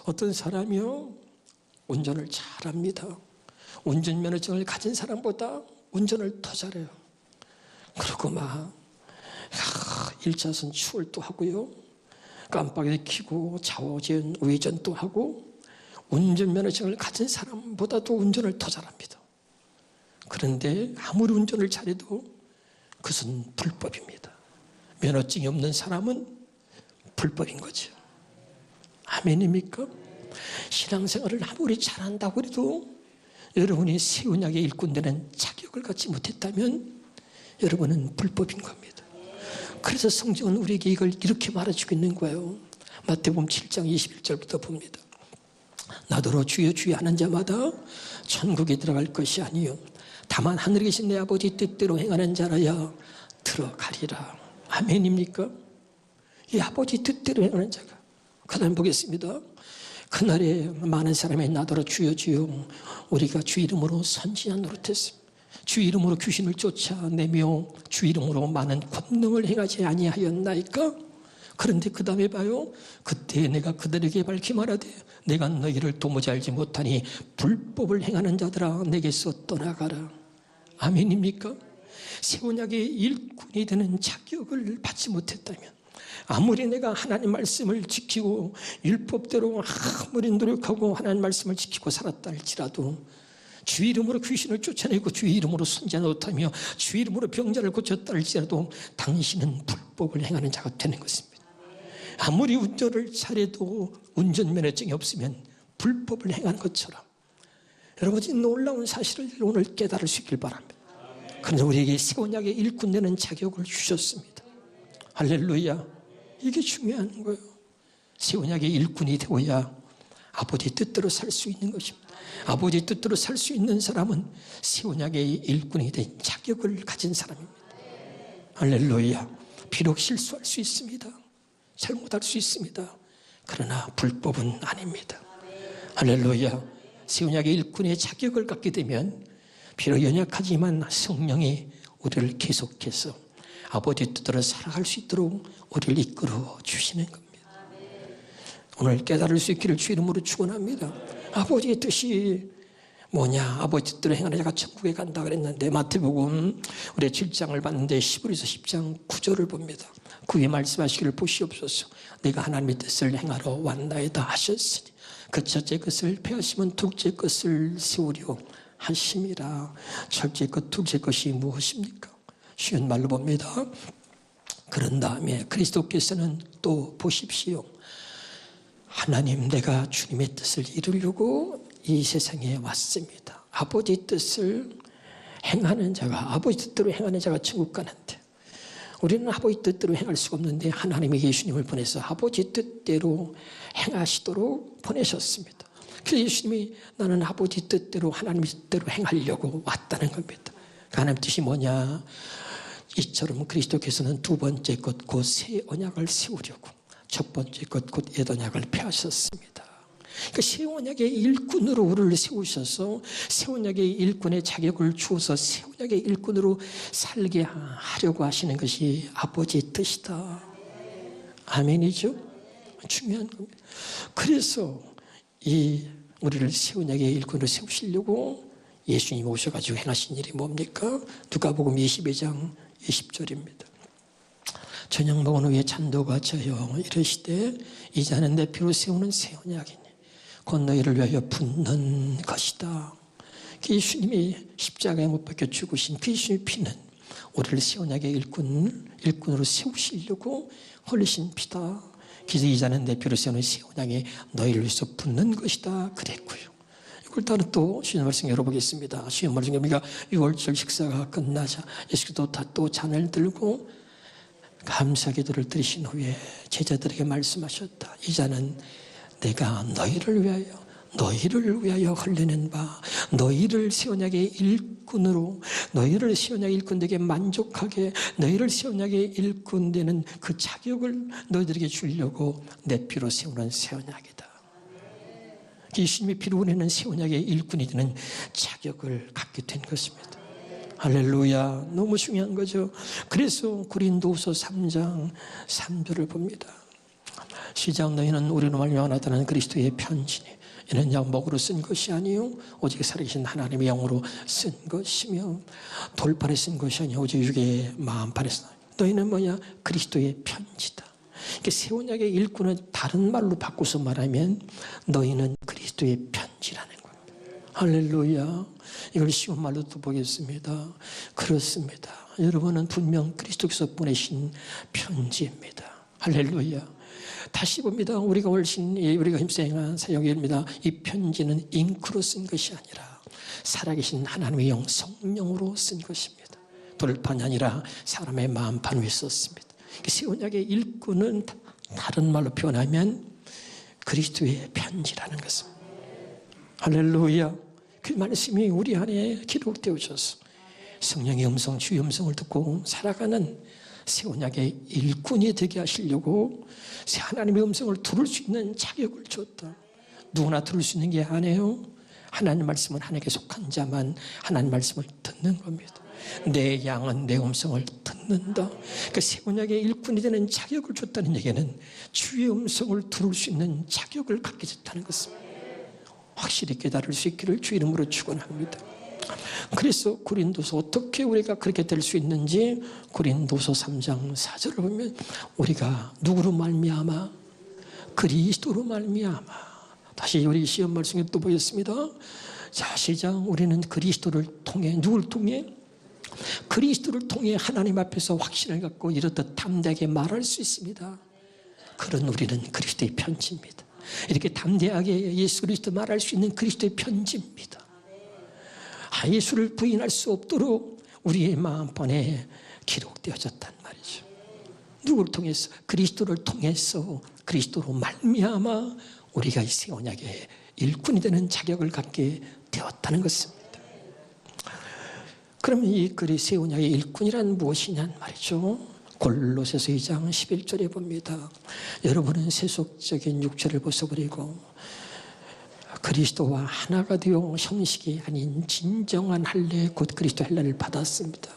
어떤 사람이요, 운전을 잘합니다. 운전면허증을 가진 사람보다 운전을 더 잘해요. 그리고 막 1차선 추월도 하고요, 깜빡이 켜고 좌회전, 우회전도 하고, 운전면허증을 가진 사람보다도 운전을 더 잘합니다. 그런데 아무리 운전을 잘해도 그것은 불법입니다. 면허증이 없는 사람은 불법인 거죠. 아멘입니까? 신앙생활을 아무리 잘한다고 해도 여러분이 새 언약의 일꾼 되는 자격을 갖지 못했다면 여러분은 불법인 겁니다. 그래서 성경은 우리에게 이걸 이렇게 말해주고 있는 거예요. 마태복음 7장 21절부터 봅니다. 나더러 주여 주여 하는 자마다 천국에 들어갈 것이 아니요 다만 하늘에 계신 내 아버지 뜻대로 행하는 자라야 들어가리라. 아멘입니까? 이 아버지 뜻대로 행하는 자가. 그다음 보겠습니다. 그날에 많은 사람이 나더러 주여 주여 우리가 주 이름으로 선지자 노릇했습니다. 주 이름으로 귀신을 쫓아내며 주 이름으로 많은 권능을 행하지 아니하였나이까? 그런데 그 다음에 봐요. 그때 내가 그들에게 밝히 말하되 내가 너희를 도무지 알지 못하니 불법을 행하는 자들아 내게서 떠나가라. 아멘입니까? 새 언약의 일꾼이 되는 자격을 받지 못했다면, 아무리 내가 하나님 말씀을 지키고 율법대로 아무리 노력하고 하나님 말씀을 지키고 살았다 할지라도 주 이름으로 귀신을 쫓아내고 주 이름으로 선지자 노릇하며 주 이름으로 병자를 고쳤다 할지라도 당신은 불법을 행하는 자가 되는 것입니다. 아무리 운전을 잘해도 운전면허증이 없으면 불법을 행한 것처럼, 여러분 이 놀라운 사실을 오늘 깨달을 수 있길 바랍니다. 그래서 우리에게 새 언약의 일꾼 되는 자격을 주셨습니다. 할렐루야. 이게 중요한 거예요. 새 언약의 일꾼이 되어야 아버지 뜻대로 살 수 있는 것입니다. 아버지 뜻대로 살 수 있는 사람은 새 언약의 일꾼이 된 자격을 가진 사람입니다. 할렐루야. 비록 실수할 수 있습니다. 잘못할 수 있습니다. 그러나 불법은 아닙니다. 할렐루야. 새 언약의 일꾼의 자격을 갖게 되면 비록 연약하지만 성령이 우리를 계속해서 아버지 뜻대로 살아갈 수 있도록 우리를 이끌어 주시는 겁니다. 오늘 깨달을 수 있기를 주 이름으로 축원합니다. 아버지의 뜻이 뭐냐? 아버지 뜻대로 행하는 자가 천국에 간다 그랬는데 마태복음 우리 7장을 봤는데 11에서 10장 9절을 봅니다. 그 위에 말씀하시기를 보시옵소서. 내가 하나님의 뜻을 행하러 왔나이다 하셨으니 그 첫째 것을 폐하시면 둘째 것을 세우려 하심이라. 첫째 것 둘째 것이 무엇입니까? 쉬운 말로 봅니다. 그런 다음에 그리스도께서는 또 보십시오. 하나님, 내가 주님의 뜻을 이루려고 이 세상에 왔습니다. 아버지 뜻을 행하는 자가, 아버지 뜻대로 행하는 자가 천국 가는데, 우리는 아버지 뜻대로 행할 수가 없는데 하나님이 예수님을 보내서 아버지 뜻대로 행하시도록 보내셨습니다. 그래서 예수님이 나는 아버지 뜻대로 하나님의 뜻대로 행하려고 왔다는 겁니다. 하나님의 뜻이 뭐냐? 이처럼 그리스도께서는 두 번째 것 곧 새 언약을 세우려고 첫 번째 것 곧 옛 언약을 폐하셨습니다. 그러니까 새 언약의 일꾼으로 우리를 세우셔서 새 언약의 일꾼의 자격을 주어서 새 언약의 일꾼으로 살게 하려고 하시는 것이 아버지의 뜻이다. 아멘이죠? 중요한 겁니다. 그래서 이 우리를 새 언약의 일꾼으로 세우시려고 예수님이 오셔가지고 행하신 일이 뭡니까? 누가복음 22장 20절입니다. 저녁 먹은 후에 잔도가 져요 이르시되 이제는 내 피로 세우는 새 언약이니 곧 너희를 위하여 붓는 것이다. 예수님이 십자가에 못 박혀 죽으신 그 예수님의 피는 우리를 새 언약의 일꾼으로 세우시려고 흘리신 피다. 그래서 이제는 내 피로 세우는 새 언약이 너희를 위해서 붓는 것이다 그랬고요. 이걸 따로 또 쉬운 말씀 열어보겠습니다. 쉬운 말씀 우리가 6월절 식사가 끝나자 예수께서 또 잔을 들고 감사 기도를 드리신 후에 제자들에게 말씀하셨다. 이 잔은 내가 너희를 위하여 흘리는 바, 너희를 새 언약의 일꾼으로, 너희를 새 언약의 일꾼에게 만족하게, 너희를 새 언약의 일꾼 되는 그 자격을 너희들에게 주려고 내 피로 세우는 새 언약이다. 예수님의 피로 우리는 새 언약의 일꾼이 되는 자격을 갖게 된 것입니다. 할렐루야. 너무 중요한 거죠. 그래서 고린도후서 3장 3절을 봅니다. 시작 너희는 우리로 말미암아 나타나는 그리스도의 편지니 이는 양목으로 쓴 것이 아니요 오직 살아계신 하나님의 영으로 쓴 것이며 돌판에 쓴 것이 아니요 오직 육의 마음판에 쓴 너희는 뭐냐? 그리스도의 편지다. 새 언약의 일꾼은 다른 말로 바꿔서 말하면 너희는 그리스도의 편지라는 겁니다. 할렐루야. 이걸 쉬운 말로 또 보겠습니다. 그렇습니다. 여러분은 분명 그리스도께서 보내신 편지입니다. 할렐루야. 다시 봅니다. 우리가 힘써 행한 사역입니다. 이 편지는 잉크로 쓴 것이 아니라 살아계신 하나님의 영 성령으로 쓴 것입니다. 돌판이 아니라 사람의 마음판 위에 썼습니다. 새 언약의 일꾼은 다른 말로 표현하면 그리스도의 편지라는 것입니다. 할렐루야. 그 말씀이 우리 안에 기록되어져서 성령의 음성, 주의 음성을 듣고 살아가는 새 언약의 일꾼이 되게 하시려고 하나님의 음성을 들을 수 있는 자격을 줬다. 누구나 들을 수 있는 게 아니에요. 하나님 말씀은 하나님께 속한 자만 하나님 말씀을 듣는 겁니다. 내 양은 내 음성을 듣는다. 그러니까 새 언약의 일꾼이 되는 자격을 줬다는 얘기는 주의 음성을 들을 수 있는 자격을 갖게 됐다는 것입니다. 확실히 깨달을 수 있기를 주 이름으로 축원합니다. 그래서 고린도서 어떻게 우리가 그렇게 될 수 있는지 고린도서 3장 4절을 보면 우리가 누구로 말미암아? 그리스도로 말미암아. 다시 우리 시험 말씀에 또 보겠습니다. 자, 시작. 우리는 그리스도를 통해 누굴 통해? 그리스도를 통해 하나님 앞에서 확신을 갖고 이렇듯 담대하게 말할 수 있습니다. 그런 우리는 그리스도의 편지입니다. 이렇게 담대하게 예수 그리스도 말할 수 있는 그리스도의 편지입니다. 예수를 부인할 수 없도록 우리의 마음판에 기록되어졌단 말이죠. 누구를 통해서? 그리스도를 통해서 그리스도로 말미암아 우리가 이 새 언약의 일꾼이 되는 자격을 갖게 되었다는 것입니다. 그러면 이 새 언약의 일꾼이란 무엇이냐 말이죠. 골로새서 2장 11절에 봅니다. 여러분은 세속적인 육체를 벗어버리고 그리스도와 하나가 되어 형식이 아닌 진정한 할례 곧 그리스도 헬라를 받았습니다.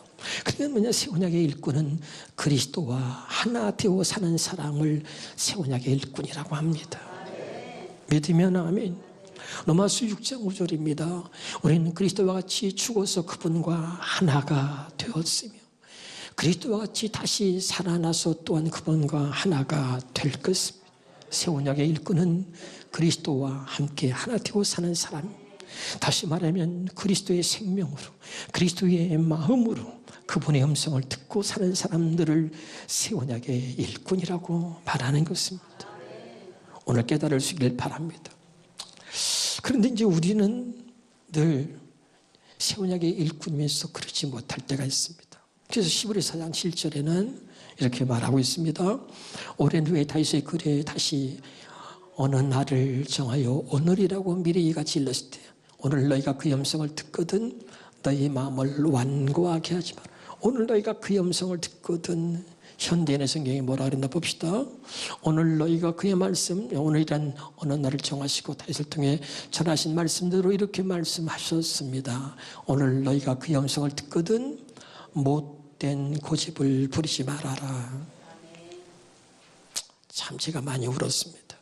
그러면 뭐냐? 새 언약의 일꾼은 그리스도와 하나 되어 사는 사람을 새 언약의 일꾼이라고 합니다. 믿으면 아멘. 로마서 6장 5절입니다. 우리는 그리스도와 같이 죽어서 그분과 하나가 되었으며 그리스도와 같이 다시 살아나서 또한 그분과 하나가 될 것입니다. 새 언약의 일꾼은 그리스도와 함께 하나 되어 사는 사람, 다시 말하면 그리스도의 생명으로 그리스도의 마음으로 그분의 음성을 듣고 사는 사람들을 새 언약의 일꾼이라고 말하는 것입니다. 오늘 깨달을 수 있길 바랍니다. 그런데 이제 우리는 늘 새 언약의 일꾼이면서 그렇지 못할 때가 있습니다. 그래서 히브리서 4장 7절에는 이렇게 말하고 있습니다. 오랜 후에 다윗의 글에 다시 어느 날을 정하여 오늘이라고 미리 이같이 일렀을 때 오늘 너희가 그의 음성을 듣거든 너희 마음을 완고하게 하지 마라. 오늘 너희가 그의 음성을 듣거든. 현대인의 성경이 뭐라 그랬나 봅시다. 오늘 너희가 그의 말씀, 오늘이란 어느 날을 정하시고 다윗을 통해 전하신 말씀대로 이렇게 말씀하셨습니다. 오늘 너희가 그의 음성을 듣거든 못된 고집을 부리지 말아라. 참 제가 많이 울었습니다.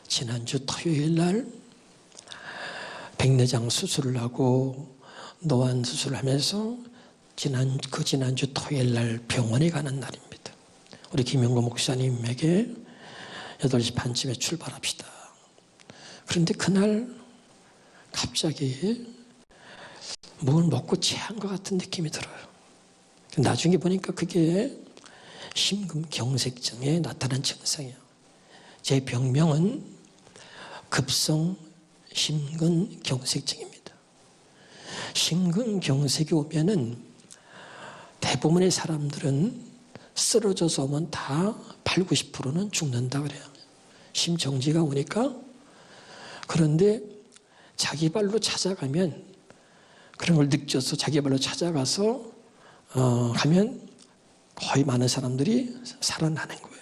지난주 토요일 날 백내장 수술을 하고 노안 수술을 하면서 지난주 토요일 날 병원에 가는 날입니다. 우리 김영구 목사님에게 8시 반쯤에 출발합시다. 그런데 그날 갑자기 뭘 먹고 체한 것 같은 느낌이 들어요. 나중에 보니까 그게 심근경색증에 나타난 증상이에요. 제 병명은 급성 심근경색증입니다. 심근경색이 오면은 대부분의 사람들은 쓰러져서 오면 다 8, 90%는 죽는다 그래요. 심정지가 오니까. 그런데 자기 발로 찾아가면 그런 걸 느껴서 자기 발로 찾아가서 가면 거의 많은 사람들이 살아나는 거예요.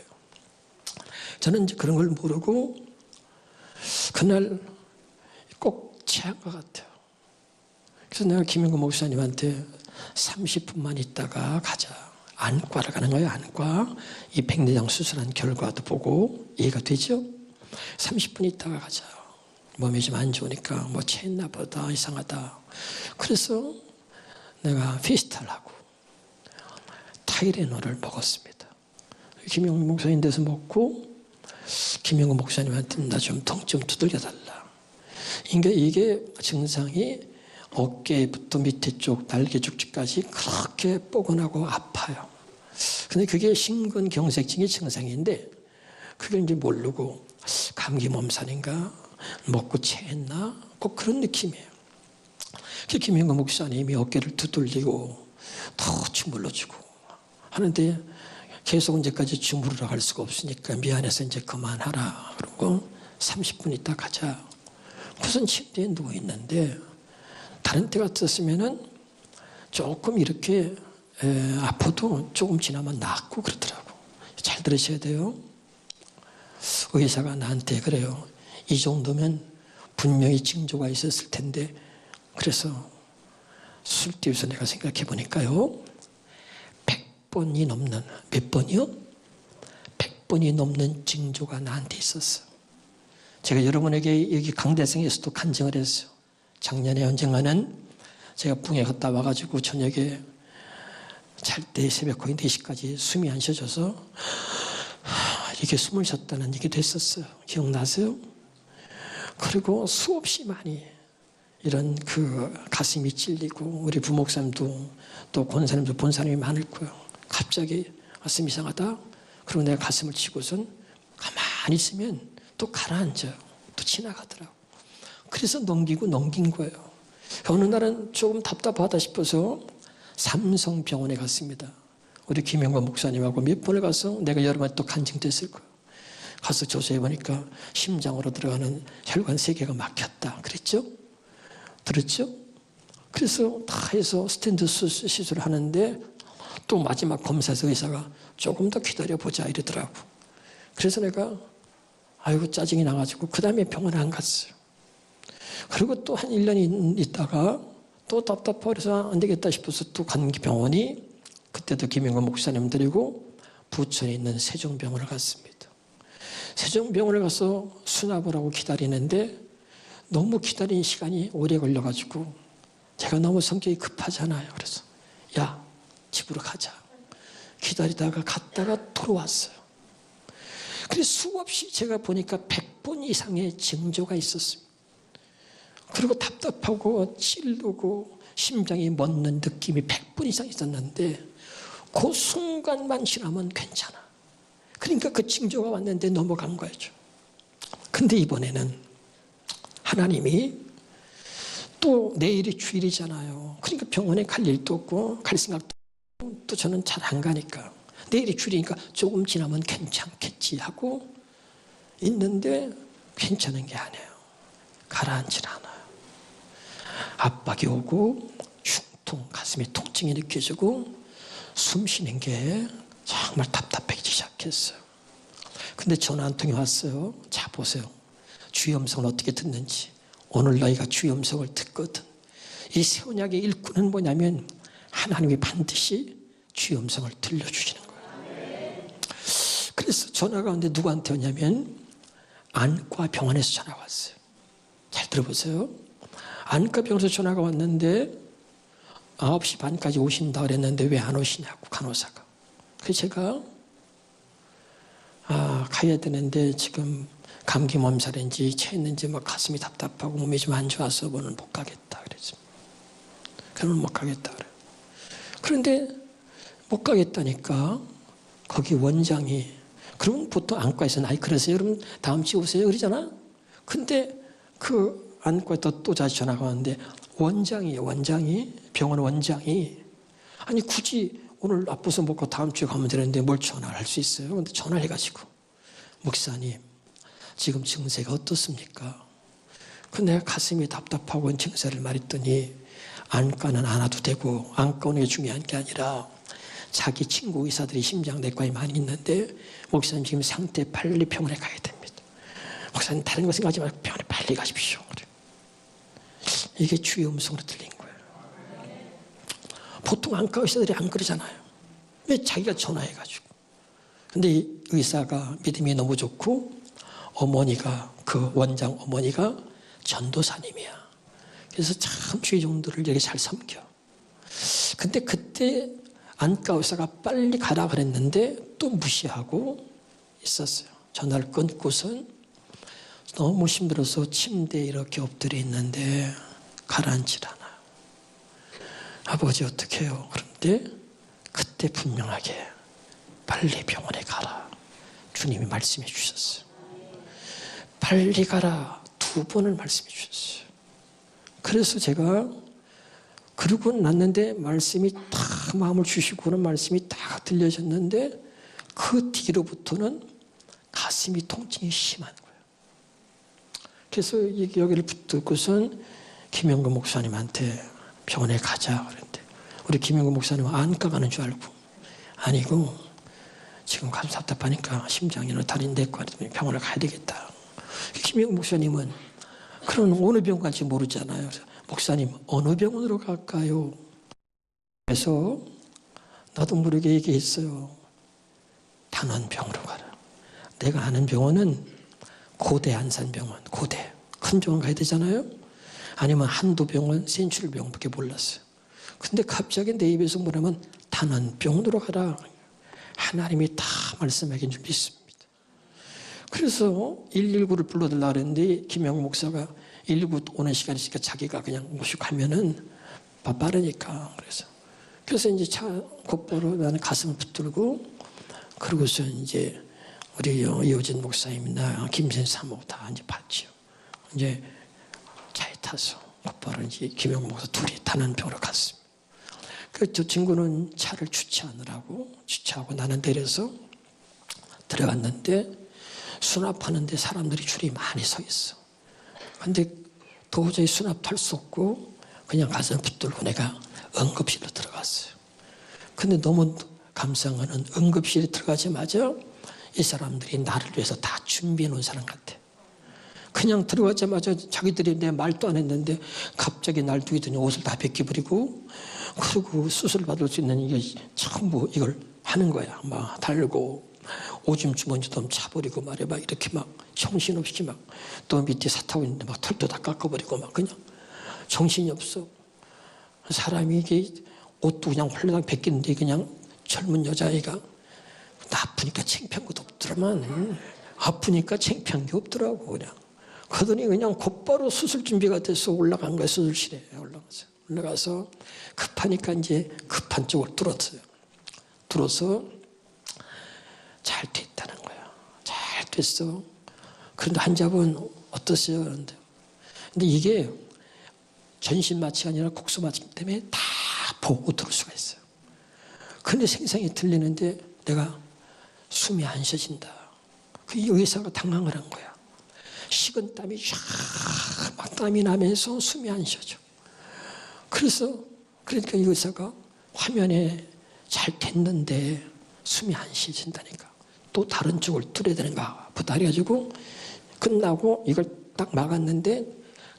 저는 이제 그런 걸 모르고 그날 꼭 체한 것 같아요. 그래서 내가 김영구 목사님한테 30분만 있다가 가자. 안과를 가는 거예요. 안과. 이 백내장 수술한 결과도 보고 이해가 되죠? 30분 있다가 가자. 몸이 좀 안 좋으니까 뭐 체했나 보다, 이상하다. 그래서 내가 피스탈하고 타이레놀을 먹었습니다. 김영국 목사님 돼서 먹고 김영국 목사님한테 나 좀 통 좀 두들겨달라. 그러니까 이게 증상이 어깨부터 밑에 쪽 날개 쪽까지 그렇게 뻐근하고 아파요. 근데 그게 심근경색증의 증상인데 그걸 이제 모르고 감기 몸살인가 먹고 체했나 꼭 그런 느낌이에요. 김영국 목사님이 어깨를 두들리고 더 주물러주고 하는데 계속 언제까지 주무르러 갈 수가 없으니까 미안해서 이제 그만하라. 그러고 30분 있다 가자. 우선 침대에 누워있는데 다른 때 같았으면은 조금 이렇게 아파도 조금 지나면 낫고 그러더라고. 잘 들으셔야 돼요. 의사가 나한테 그래요. 이 정도면 분명히 징조가 있었을 텐데 그래서 술집에서 내가 생각해 보니까요. 100번이 넘는, 몇 번이요? 100번이 넘는 징조가 나한테 있었어. 제가 여러분에게 여기 강대성에서도 간증을 했어요. 작년에 언젠가는 제가 붕에 갔다 와가지고 저녁에 잘 때 새벽 거의 4시까지 숨이 안 쉬어져서 이게 숨을 쉬었다는 얘기도 했었어요. 기억나세요? 그리고 수없이 많이 이런 그 가슴이 찔리고 우리 부목사님도 또 권사님도 본 사람이 많을 거예요. 갑자기 가슴이 이상하다. 그리고 내가 가슴을 치고선 가만히 있으면 또 가라앉아요. 또 지나가더라고. 그래서 넘긴 거예요. 어느 날은 조금 답답하다 싶어서 삼성병원에 갔습니다. 우리 김영관 목사님하고 몇 번을 가서 내가 여러 번 또 간증됐을 거예요. 가서 조사해 보니까 심장으로 들어가는 혈관 3개가 막혔다. 그랬죠? 들었죠? 그래서 다 해서 스텐트 시술을 하는데 또 마지막 검사에서 의사가 조금 더 기다려보자 이러더라고. 그래서 내가 아이고 짜증이 나가지고 그 다음에 병원에 안 갔어요. 그리고 또 한 1년 있다가 또 답답하고 그래서 안 되겠다 싶어서 또 간 병원이 그때도 김영관 목사님 데리고 부천에 있는 세종병원을 갔습니다. 세종병원에 가서 수납을 하고 기다리는데 너무 기다리는 시간이 오래 걸려가지고 제가 너무 성격이 급하잖아요. 그래서 야 집으로 가자. 기다리다가 갔다가 돌아왔어요. 그래서 수없이 제가 보니까 100번 이상의 징조가 있었습니다. 그리고 답답하고 찌르고 심장이 멎는 느낌이 100번 이상 있었는데 그 순간만 지나면 괜찮아. 그러니까 그 징조가 왔는데 넘어간 거죠. 근데 이번에는 하나님이 또 내일이 주일이잖아요. 그러니까 병원에 갈 일도 없고 갈 생각도 없고 또 저는 잘 안 가니까 내일이 주일이니까 조금 지나면 괜찮겠지 하고 있는데 괜찮은 게 아니에요. 가라앉진 않아요. 압박이 오고 흉통, 가슴에 통증이 느껴지고 숨 쉬는 게 정말 답답해지기 시작했어요. 근데 전화 한 통이 왔어요. 자 보세요. 주의 음성을 어떻게 듣는지. 오늘 너희가 주의 음성을 듣거든. 이 새 언약의 일꾼은 뭐냐면 하나님이 반드시 주의 음성을 들려주시는 거예요. 그래서 전화가 왔는데 누구한테 왔냐면 안과 병원에서 전화가 왔어요. 잘 들어보세요. 안과 병원에서 전화가 왔는데 9시 반까지 오신다 그랬는데 왜 안 오시냐고 간호사가. 그래서 제가 가야 되는데 지금 감기 몸살인지 체했는지 막 가슴이 답답하고 몸이 좀 안 좋아서 오늘 못 가겠다 그랬습니다. 그러면 못 가겠다 그래요. 그런데 못 가겠다니까 거기 원장이 그러면 보통 안과에서는 아이 그러세요? 그러면 다음 주에 오세요 그러잖아. 근데 그 안과에서 또 다시 전화가 왔는데 원장이 병원 원장이 아니 굳이 오늘 아파서 먹고 다음 주에 가면 되는데 뭘 전화를 할 수 있어요? 근데 전화를 해가지고 목사님 지금 증세가 어떻습니까? 그 내가 가슴이 답답하고 증세를 말했더니 안과는 안 와도 되고 안과 오는 게 중요한 게 아니라 자기 친구 의사들이 심장내과에 많이 있는데 목사님 지금 상태 빨리 병원에 가야 됩니다. 목사님 다른 거 생각하지 말고 병원에 빨리 가십시오. 이게 주의 음성으로 들린 거예요. 보통 안과 의사들이 안 그러잖아요. 왜 자기가 전화해가지고. 근데 이 의사가 믿음이 너무 좋고 어머니가 그 원장 어머니가 전도사님이야. 그래서 참 주의 종들을 이렇게 잘 섬겨. 근데 그때 안과 의사가 빨리 가라 그랬는데 또 무시하고 있었어요. 전화를 끊고선 너무 힘들어서 침대에 이렇게 엎드려 있는데 가라앉질 않아요. 아버지 어떻게 해요? 그런데 그때 분명하게 빨리 병원에 가라. 주님이 말씀해 주셨어요. 빨리 가라. 2번을 말씀해 주셨어요. 그래서 제가 그러고 났는데 말씀이 딱 마음을 주시고는 말씀이 딱 들려졌는데 그 뒤로부터는 가슴이 통증이 심한 거예요. 그래서 여기를 붙들고선 김영근 목사님한테 병원에 가자 그랬는데 우리 김영근 목사님은 안과 가는 줄 알고 아니고 지금 가슴 답답하니까 심장이나 다른 데과 병원을 가야 되겠다. 김영근 목사님은 그럼 어느 병원 갈지 모르잖아요. 그래서 목사님 어느 병원으로 갈까요? 그래서 나도 모르게 얘기했어요. 단원병으로 가라. 내가 아는 병원은 고대 안산병원, 고대 큰 병원 가야 되잖아요. 아니면 한도병원, 센츄리병원밖에 몰랐어요. 근데 갑자기 내 입에서 뭐냐면 단원병원으로 가라. 하나님이 다 말씀하긴 줄 믿습니다. 그래서 119를 불러달라 그랬는데 김영우 목사가 119 오는 시간이 있으니까 자기가 그냥 모시고 가면은 빠르니까 그래서 이제 차 곧바로 나는 가슴을 붙들고 그러고서 이제 우리 이호진 목사님이나 김sen 사모 다 이제 봤죠. 이제 차에 타서 곧바로 이제 김영우 목사 둘이 단원병으로 갔습니다. 저 친구는 차를 주차하느라고 주차하고 나는 내려서 들어갔는데 수납하는데 사람들이 줄이 많이 서 있어. 근데 도저히 수납할 수 없고 그냥 가슴 붙들고 내가 응급실로 들어갔어요. 근데 너무 감사한 거는 응급실에 들어가자마자 이 사람들이 나를 위해서 다 준비해 놓은 사람 같아. 그냥 들어가자마자 자기들이 내 말도 안 했는데 갑자기 날 두기더니 옷을 다 벗겨버리고 그리고 수술 받을 수 있는 이게 전부 이걸 하는 거야. 막 달고 오줌 주머니도 차버리고 말이야. 막 이렇게 막 정신없이 막 또 밑에 사 타고 있는데 막 털도 다 깎아버리고 막 그냥 정신이 없어. 사람이 이게 옷도 그냥 홀라당 벗기는데 그냥 젊은 여자아이가 아프니까 창피한 것도 없더라만 아프니까 창피한 게 없더라고 그냥. 그러더니 그냥 곧바로 수술 준비가 돼서 올라간 거야. 수술실에 올라가서 급하니까 이제 급한 쪽을 뚫었어요. 뚫어서 잘 됐다는 거야. 잘 됐어. 그런데 환자분 어떠세요? 그런데 근데 이게 전신 마취가 아니라 국소 마취 때문에 다 보고 들을 수가 있어요. 그런데 생생히 들리는데 내가 숨이 안 쉬어진다. 그 의사가 당황을 한 거야. 식은 땀이 막 땀이 나면서 숨이 안 쉬어져. 그러니까 이 의사가 화면에 잘 됐는데 숨이 안 쉬어진다니까. 또 다른 쪽을 뚫어야 되는가 보다 해가지고 끝나고 이걸 딱 막았는데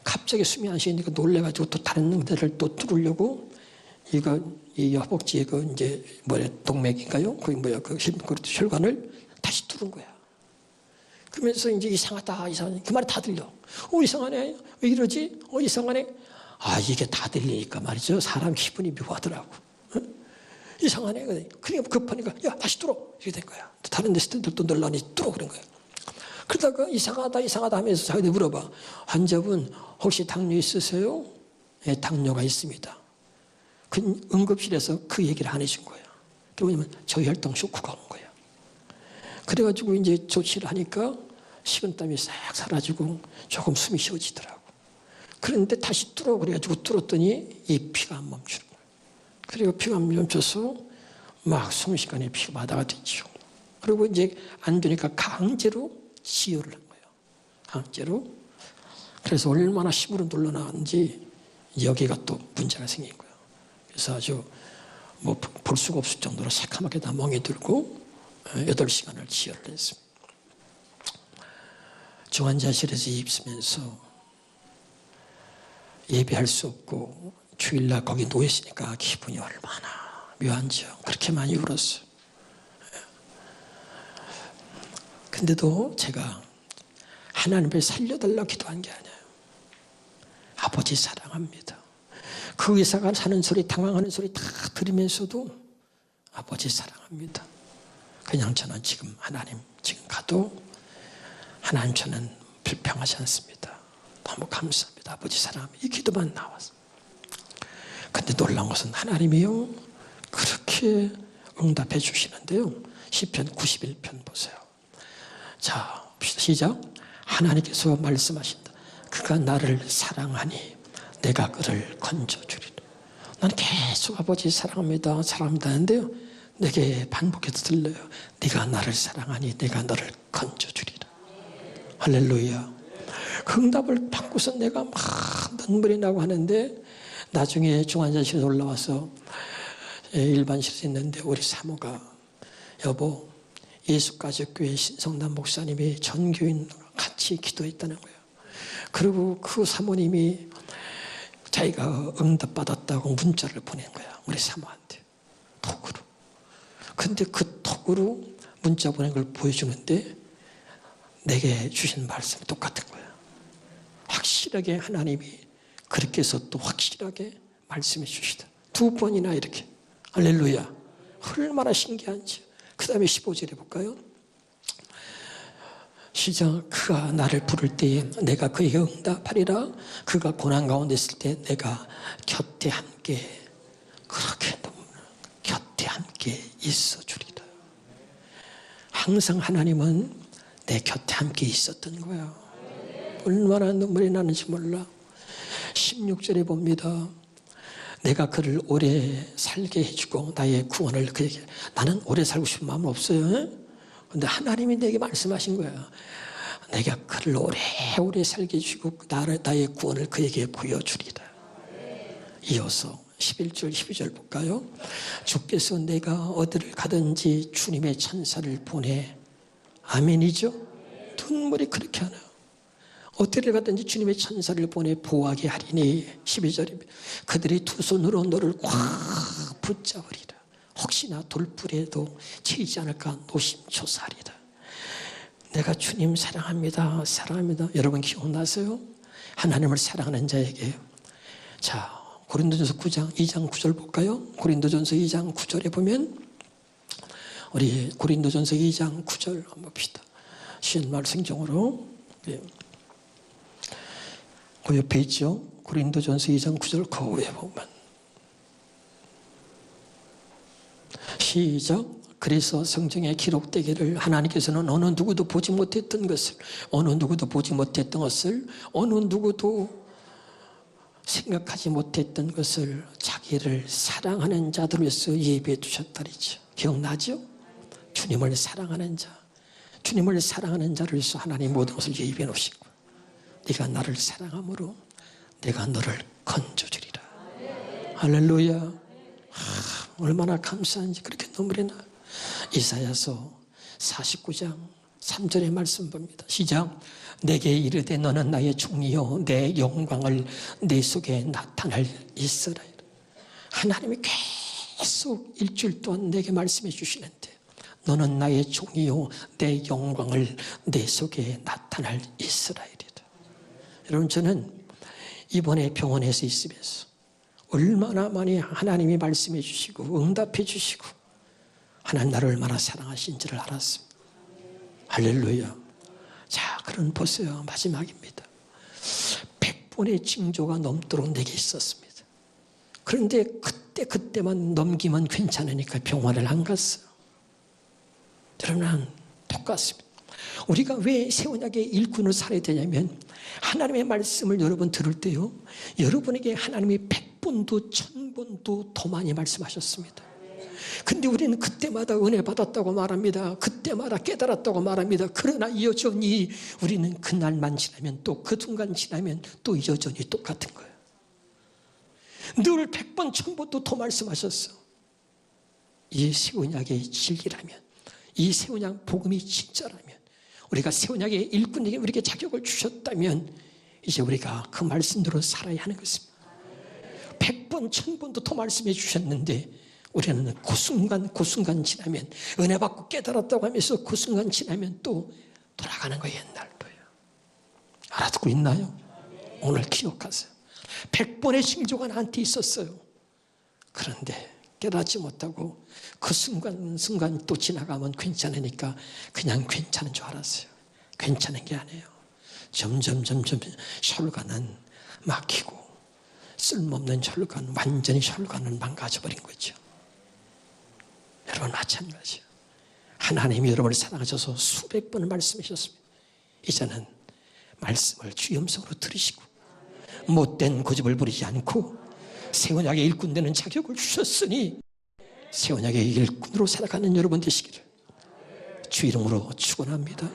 갑자기 숨이 안 쉬니까 놀래가지고 또 다른 데를 또 뚫으려고 이 허벅지에 이제 동맥인가요? 그 혈관을 다시 뚫은 거야. 그러면서 이제 이상하다. 그 말이 다 들려. 이상하네. 왜 이러지? 이상하네. 이게 다 들리니까 말이죠. 사람 기분이 묘하더라고. 이상하네. 그러니까 급하니까 야 다시 뚫어. 이렇게 된 거야. 다른 데 스탠들도 놀라니 뚫어 그런 거야. 그러다가 이상하다 하면서 자기들 물어봐. 환자분 혹시 당뇨 있으세요? 네, 당뇨가 있습니다. 그 응급실에서 그 얘기를 안 해준 거야. 왜냐면 저혈당 쇼크가 온 거야. 그래가지고 이제 조치를 하니까 식은땀이 싹 사라지고 조금 숨이 쉬어지더라고. 그런데 다시 뚫어 그래가지고 뚫었더니 이 피가 안 멈추는 거야. 그리고 피가 안 멈춰서 막 순식간에 피가 마다가 됐죠. 그리고 이제 안 되니까 강제로 치유를 한 거예요. 강제로. 그래서 얼마나 힘으로 눌러나왔는지 여기가 또 문제가 생긴 거예요. 그래서 아주 볼 수가 없을 정도로 새카맣게 다 멍이 들고 8시간을 치료를 했습니다. 중환자실에서 있으면서 예배할 수 없고 주일날 거기 놓였으니까 기분이 얼마나 묘한지요. 그렇게 많이 울었어요. 근데도 제가 하나님을 살려달라고 기도한 게 아니에요. 아버지 사랑합니다. 그 의사가 사는 소리, 당황하는 소리 다 들으면서도 아버지 사랑합니다. 그냥 저는 지금 하나님 지금 가도 하나님 저는 불평하지 않습니다. 너무 감사합니다. 아버지 사랑합니다. 이 기도만 나왔어요. 근데 놀라운 것은 하나님이요 그렇게 응답해 주시는데요. 시편 91편 보세요. 자, 시작. 하나님께서 말씀하신다. 그가 나를 사랑하니 내가 그를 건져주리라. 나는 계속 아버지 사랑합니다. 사랑합니다 하는데요. 내게 반복해서 들려요. 네가 나를 사랑하니 내가 너를 건져주리라. 할렐루야. 그 응답을 받고서 내가 막 눈물이 나고 하는데 나중에 중환자실에 올라와서 일반실에 있는데 우리 사모가 여보 예수가족교회 신성남 목사님이 전교인 같이 기도했다는 거예요. 그리고 그 사모님이 자기가 응답받았다고 문자를 보낸 거야. 우리 사모한테 톡으로. 근데 그 톡으로 문자 보낸 걸 보여주는데 내게 주신 말씀이 똑같은 거야. 확실하게 하나님이 그렇게 해서 또 확실하게 말씀해 주시다. 2번이나 이렇게. 할렐루야. 얼마나 신기한지. 그 다음에 15절 해볼까요? 시작. 그가 나를 부를 때에 내가 그에게 응답하리라. 그가 고난 가운데 있을 때 내가 곁에 함께 그렇게 곁에 함께 있어 주리라. 항상 하나님은 내 곁에 함께 있었던 거야. 얼마나 눈물이 나는지 몰라. 16절에 봅니다. 내가 그를 오래 살게 해주고 나의 구원을 그에게. 나는 오래 살고 싶은 마음은 없어요. 그런데 하나님이 내게 말씀하신 거야. 내가 그를 오래 살게 해주고 나의 구원을 그에게 보여주리라. 이어서 11절 12절 볼까요? 주께서 내가 어디를 가든지 주님의 천사를 보내. 아멘이죠? 눈물이 그렇게 하나. 어디를 가든지 주님의 천사를 보내 보호하게 하리니. 12절입니다. 그들이 두 손으로 너를 꽉 붙잡으리라. 혹시나 돌불에도 치이지 않을까 노심초사하리라. 내가 주님 사랑합니다. 사랑합니다. 여러분 기억나세요? 하나님을 사랑하는 자에게. 자, 고린도전서 2장 9절 볼까요? 고린도전서 2장 9절에 보면 우리 고린도전서 2장 9절 한번 봅시다. 쉬운 말 성경으로. 그 옆에 있죠. 고린도전서 2장 9절 그 위에 보면 시작. 그래서 성경에 기록되기를 하나님께서는 어느 누구도 보지 못했던 것을 어느 누구도 생각하지 못했던 것을 자기를 사랑하는 자들을 위해서 예비해 두셨다리죠. 기억나죠? 주님을 사랑하는 자를 위해서 하나님 모든 것을 예비해 놓으신 거예요. 네가 나를 사랑함으로 내가 너를 건져주리라. 할렐루야. 얼마나 감사한지 그렇게 눈물이 나. 이사야서 49장 3절의 말씀 봅니다. 시작. 내게 이르되 너는 나의 종이요 내 영광을 내 속에 나타낼 이스라엘. 하나님이 계속 일주일 동안 내게 말씀해 주시는데 너는 나의 종이요 내 영광을 내 속에 나타낼 이스라엘이다. 여러분 저는 이번에 병원에서 있으면서 얼마나 많이 하나님이 말씀해 주시고 응답해 주시고 하나님 나를 얼마나 사랑하신지를 알았습니다. 할렐루야. 자, 그럼 보세요. 마지막입니다. 100번의 징조가 넘도록 내게 있었습니다. 그런데 그때만 넘기면 괜찮으니까 병원을 안 갔어요. 여러분 똑같습니다. 우리가 왜 새 언약의 일꾼을 살아야 되냐면 하나님의 말씀을 여러분 들을 때요. 여러분에게 하나님이 100번도 1000번도 더 많이 말씀하셨습니다. 근데 우리는 그때마다 은혜 받았다고 말합니다. 그때마다 깨달았다고 말합니다. 그러나 여전히 우리는 그날만 지나면 또 그 순간 지나면 또 여전히 똑같은 거예요. 늘 100번 1000번도 더 말씀하셨어. 이 새 언약의 진리라면 이 새 언약 복음이 진짜라면 우리가 새 언약의 일꾼에게 우리에게 자격을 주셨다면 이제 우리가 그 말씀대로 살아야 하는 것입니다. 100번 1000번도 더 말씀해 주셨는데 우리는 그 순간 지나면 은혜 받고 깨달았다고 하면서 그 순간 지나면 또 돌아가는 거예요. 옛날로요. 알아듣고 있나요? 오늘 기억하세요. 100번의 징조가 나한테 있었어요. 그런데 깨닫지 못하고 그 순간 또 지나가면 괜찮으니까 그냥 괜찮은 줄 알았어요. 괜찮은 게 아니에요. 점점 혈관은 막히고 쓸모없는 혈관, 완전히 혈관을 망가져버린 거죠. 여러분 마찬가지예요. 하나님이 여러분을 사랑하셔서 수백 번을 말씀하셨습니다. 이제는 말씀을 주의 음성으로 들으시고 못된 고집을 부리지 않고 새 언약의 일꾼 되는 자격을 주셨으니 새 언약의 일꾼으로 살아가는 여러분 되시기를 주 이름으로 축원합니다.